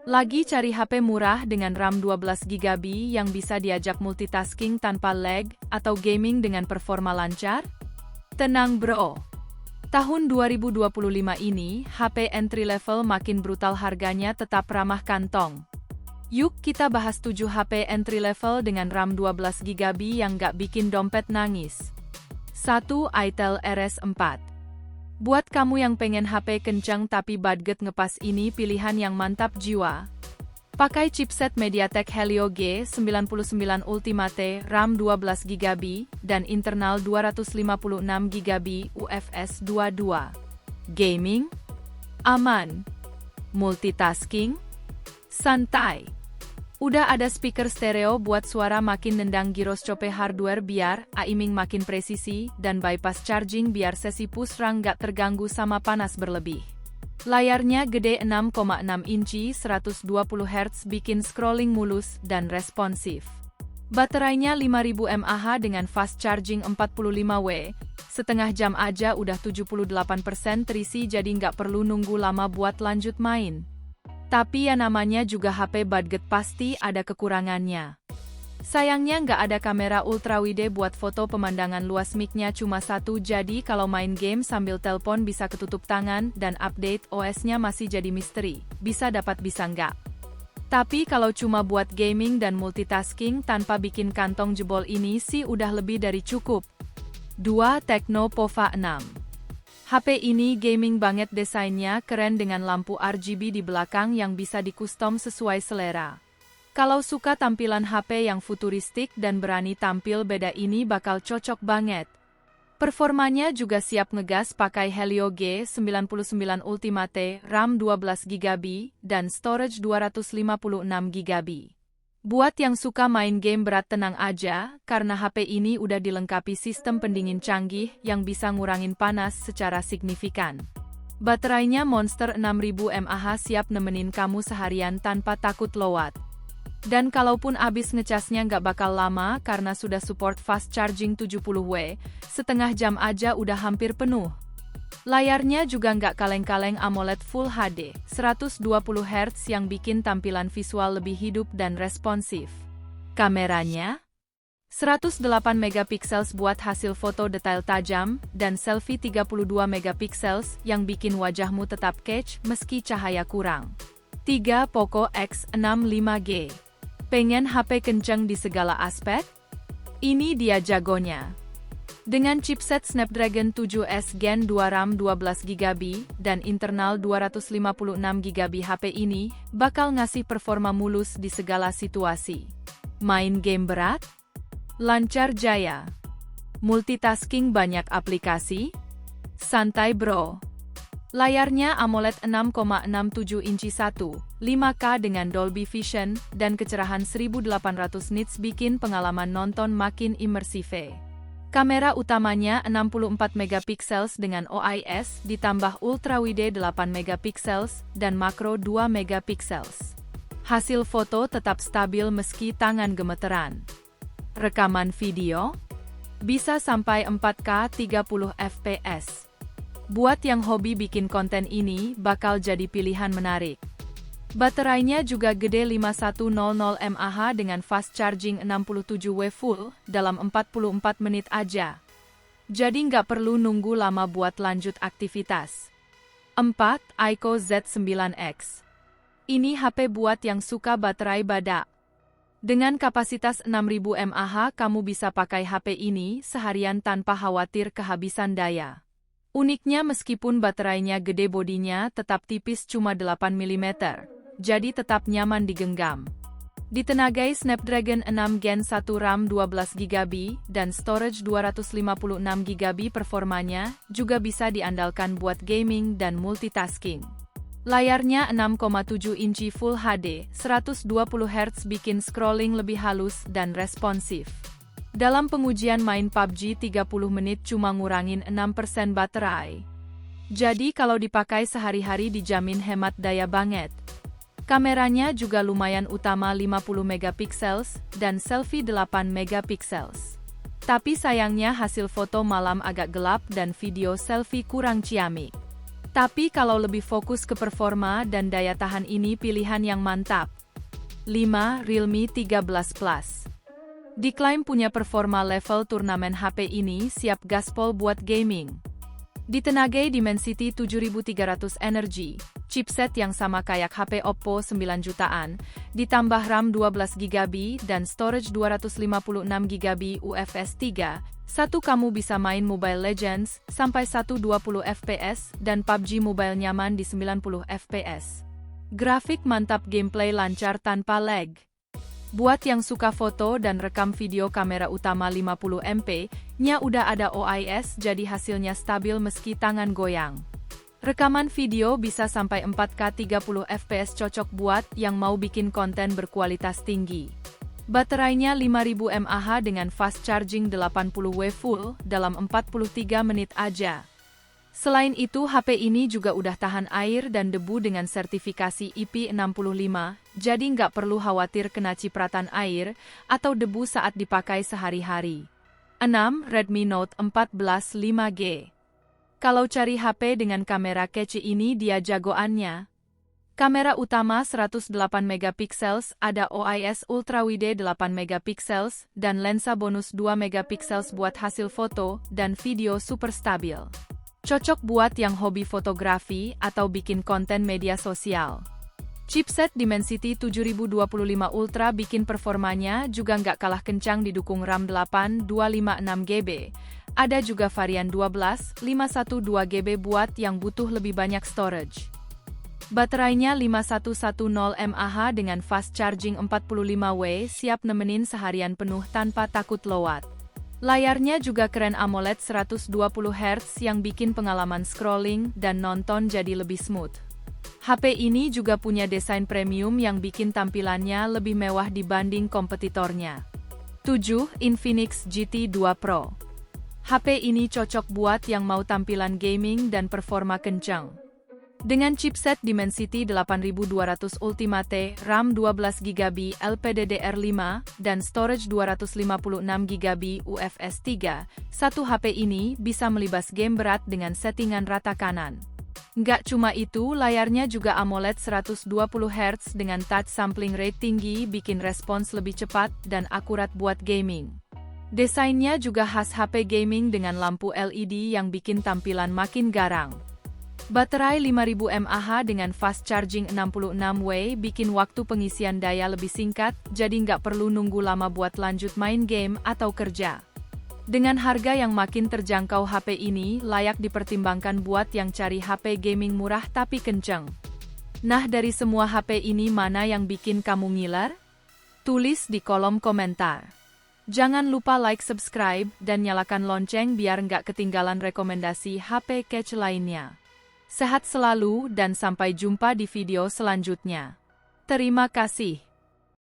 Lagi cari HP murah dengan RAM 12GB yang bisa diajak multitasking tanpa lag atau gaming dengan performa lancar? Tenang bro! Tahun 2025 ini, HP entry level makin brutal, harganya tetap ramah kantong. Yuk kita bahas 7 HP entry level dengan RAM 12GB yang gak bikin dompet nangis. 1. Itel RS4. Buat kamu yang pengen HP kencang tapi budget ngepas, ini pilihan yang mantap jiwa. Pakai chipset MediaTek Helio G99 Ultimate, RAM 12GB, dan internal 256GB UFS 2.2. Gaming? Aman. Multitasking? Santai. Udah ada speaker stereo buat suara makin nendang, gyroscope hardware biar aiming makin presisi, dan bypass charging biar sesi push run gak terganggu sama panas berlebih. Layarnya gede 6,6 inci 120Hz bikin scrolling mulus dan responsif. Baterainya 5000 mAh dengan fast charging 45W, setengah jam aja udah 78% terisi, jadi nggak perlu nunggu lama buat lanjut main. Tapi ya namanya juga HP budget, pasti ada kekurangannya. Sayangnya nggak ada kamera ultrawide buat foto pemandangan luas, mic-nya cuma satu, jadi kalau main game sambil telepon bisa ketutup tangan, dan update OS-nya masih jadi misteri, bisa dapat bisa nggak. Tapi kalau cuma buat gaming dan multitasking tanpa bikin kantong jebol, ini sih udah lebih dari cukup. 2. Tecno Pova 6. HP ini gaming banget, desainnya keren dengan lampu RGB di belakang yang bisa dikustom sesuai selera. Kalau suka tampilan HP yang futuristik dan berani tampil beda, ini bakal cocok banget. Performanya juga siap ngegas, pakai Helio G99 Ultimate, RAM 12GB, dan storage 256GB. Buat yang suka main game berat, tenang aja, karena HP ini udah dilengkapi sistem pendingin canggih yang bisa ngurangin panas secara signifikan. Baterainya monster 6000 mAh, siap nemenin kamu seharian tanpa takut lowat. Dan kalaupun abis ngecasnya nggak bakal lama karena sudah support fast charging 70W, setengah jam aja udah hampir penuh. Layarnya juga nggak kaleng-kaleng, AMOLED Full HD 120Hz yang bikin tampilan visual lebih hidup dan responsif. Kameranya 108MP buat hasil foto detail tajam, dan selfie 32MP yang bikin wajahmu tetap catch meski cahaya kurang. 3. Poco X6 5G. Pengen HP kenceng di segala aspek? Ini dia jagonya. Dengan chipset Snapdragon 7S Gen 2, RAM 12GB, dan internal 256GB, HP ini bakal ngasih performa mulus di segala situasi. Main game berat? Lancar jaya. Multitasking banyak aplikasi? Santai bro. Layarnya AMOLED 6,67 inci 5K dengan Dolby Vision, dan kecerahan 1800 nits bikin pengalaman nonton makin imersif. Kamera utamanya 64MP dengan OIS, ditambah ultrawide 8MP dan makro 2MP. Hasil foto tetap stabil meski tangan gemeteran. Rekaman video bisa sampai 4K 30fps. Buat yang hobi bikin konten, ini bakal jadi pilihan menarik. Baterainya juga gede 5100 mAh dengan fast charging 67W full dalam 44 menit aja. Jadi nggak perlu nunggu lama buat lanjut aktivitas. 4. iQOO Z9X. Ini HP buat yang suka baterai badak. Dengan kapasitas 6000 mAh, kamu bisa pakai HP ini seharian tanpa khawatir kehabisan daya. Uniknya, meskipun baterainya gede, bodinya tetap tipis, cuma 8mm. Jadi tetap nyaman digenggam. Ditenagai Snapdragon 6 Gen 1, RAM 12GB, dan storage 256GB, performanya juga bisa diandalkan buat gaming dan multitasking. Layarnya 6,7 inci Full HD 120Hz bikin scrolling lebih halus dan responsif. Dalam pengujian main PUBG 30 menit cuma ngurangin 6% baterai. Jadi kalau dipakai sehari-hari dijamin hemat daya banget. Kameranya juga lumayan, utama 50MP dan selfie 8MP. Tapi sayangnya hasil foto malam agak gelap dan video selfie kurang ciamik. Tapi kalau lebih fokus ke performa dan daya tahan ini pilihan yang mantap. 5. Realme 13 Plus. Diklaim punya performa level turnamen HP ini siap gaspol buat gaming. Ditenagai Dimensity 7300 Energy, chipset yang sama kayak HP Oppo 9 jutaan, ditambah RAM 12GB dan storage 256GB UFS 3, kamu bisa main Mobile Legends sampai 120 FPS dan PUBG Mobile nyaman di 90 FPS. Grafik mantap, gameplay lancar tanpa lag. Buat yang suka foto dan rekam video, kamera utama 50MP-nya udah ada OIS, jadi hasilnya stabil meski tangan goyang. Rekaman video bisa sampai 4K 30 FPS, cocok buat yang mau bikin konten berkualitas tinggi. Baterainya 5000 mAh dengan fast charging 80W full dalam 43 menit aja. Selain itu, HP ini juga udah tahan air dan debu dengan sertifikasi IP65, jadi nggak perlu khawatir kena cipratan air atau debu saat dipakai sehari-hari. 6. Redmi Note 14 5G. Kalau cari HP dengan kamera kece ini dia jagoannya. Kamera utama 108MP, ada OIS ultrawide 8MP, dan lensa bonus 2MP buat hasil foto dan video super stabil. Cocok buat yang hobi fotografi atau bikin konten media sosial. Chipset Dimensity 7025 Ultra bikin performanya juga nggak kalah kencang, didukung RAM 8256GB. Ada juga varian 12, 512GB buat yang butuh lebih banyak storage. Baterainya 5110 mAh dengan fast charging 45W, siap nemenin seharian penuh tanpa takut lowat. Layarnya juga keren, AMOLED 120Hz yang bikin pengalaman scrolling dan nonton jadi lebih smooth. HP ini juga punya desain premium yang bikin tampilannya lebih mewah dibanding kompetitornya. 7. Infinix GT 2 Pro. HP ini cocok buat yang mau tampilan gaming dan performa kencang. Dengan chipset Dimensity 8200 Ultimate, RAM 12GB LPDDR5, dan storage 256GB UFS 3, HP ini bisa melibas game berat dengan settingan rata kanan. Nggak cuma itu, layarnya juga AMOLED 120Hz dengan touch sampling rate tinggi, bikin respons lebih cepat dan akurat buat gaming. Desainnya juga khas HP gaming dengan lampu LED yang bikin tampilan makin garang. Baterai 5000 mAh dengan fast charging 66W bikin waktu pengisian daya lebih singkat, jadi nggak perlu nunggu lama buat lanjut main game atau kerja. Dengan harga yang makin terjangkau, HP ini layak dipertimbangkan buat yang cari HP gaming murah tapi kenceng. Nah, dari semua HP ini mana yang bikin kamu ngiler? Tulis di kolom komentar. Jangan lupa like, subscribe, dan nyalakan lonceng biar nggak ketinggalan rekomendasi HP kece lainnya. Sehat selalu dan sampai jumpa di video selanjutnya. Terima kasih.